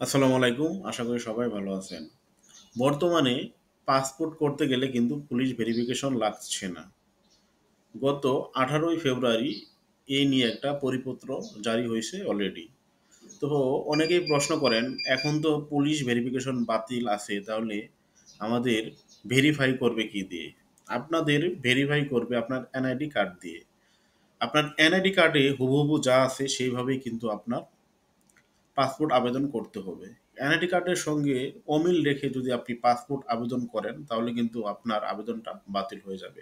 আসসালামু আলাইকুম। আশা করি সবাই ভালো আছেন। বর্তমানে পাসপোর্ট করতে গেলে কিন্তু পুলিশ ভেরিফিকেশন লাগছে না। গত ১৮ই ফেব্রুয়ারি এই নিয়ে একটা পরিপত্র জারি হইছে অলরেডি। তো অনেকেই প্রশ্ন করেন, এখন তো পুলিশ ভেরিফিকেশন বাতিল আছে, তাহলে আমাদের ভেরিফাই করবে কি দিয়ে? আপনাদের ভেরিফাই করবে আপনার এনআইডি কার্ড দিয়ে। আপনার এনআইডি কার্ডে হুবহু যা আছে সেইভাবেই কিন্তু আপনার পাসপোর্ট আবেদন করতে হবে। এনআইডি কার্ডের সঙ্গে অমিল রেখে যদি আপনি পাসপোর্ট আবেদন করেন, তাহলে কিন্তু আপনার আবেদনটা বাতিল হয়ে যাবে।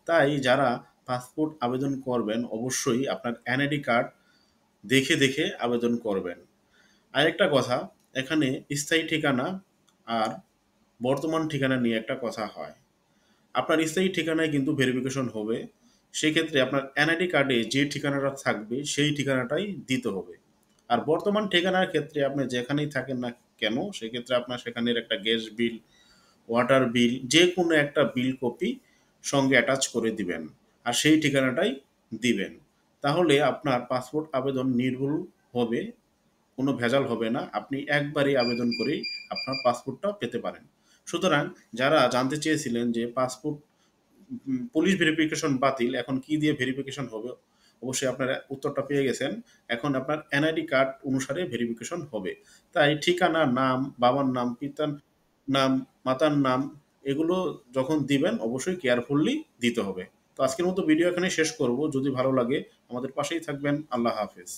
তাই যারা পাসপোর্ট আবেদন করবেন, অবশ্যই আপনার এনআইডি কার্ড দেখে দেখে আবেদন করবেন। আরেকটা কথা, এখানে স্থায়ী ঠিকানা আর বর্তমান ঠিকানা নিয়ে একটা কথা হয়। আপনার স্থায়ী ঠিকানায় কিন্তু ভেরিফিকেশন হবে। সেক্ষেত্রে আপনার এনআইডি কার্ডে যে ঠিকানাটা থাকবে সেই ঠিকানাটাই দিতে হবে। আর বর্তমান ঠিকানার ক্ষেত্রে আপনি যেখানেই থাকেন না কেন, সেক্ষেত্রে আপনার সেখানের একটা গ্যাস বিল, ওয়াটার বিল, যে কোনো একটা বিল কপি সঙ্গে অ্যাটাচ করে দিবেন। আর সেই ঠিকানাটাই দিবেন। তাহলে আপনার পাসপোর্ট আবেদন নির্ভুল হবে, কোনো ভেজাল হবে না। আপনি একবারই আবেদন করেই আপনার পাসপোর্টটা পেতে পারেন। সুতরাং যারা জানতে চেয়েছিলেন যে পাসপোর্ট পুলিশ ভেরিফিকেশন বাতিল, এখন কি দিয়ে ভেরিফিকেশন হবে, অবশ্যই আপনারা উত্তরটা পেয়ে গেছেন। এখন আপনার এনআইডি কার্ড অনুসারে ভেরিফিকেশন হবে। তাই ঠিকানা, নাম, বাবার নাম, পিতার নাম, মাতার নাম, এগুলো যখন দিবেন অবশ্যই কেয়ারফুললি দিতে হবে। তো আজকের মতো ভিডিও এখানে শেষ করব। যদি ভালো লাগে আমাদের পাশেই থাকবেন। আল্লাহ হাফেজ।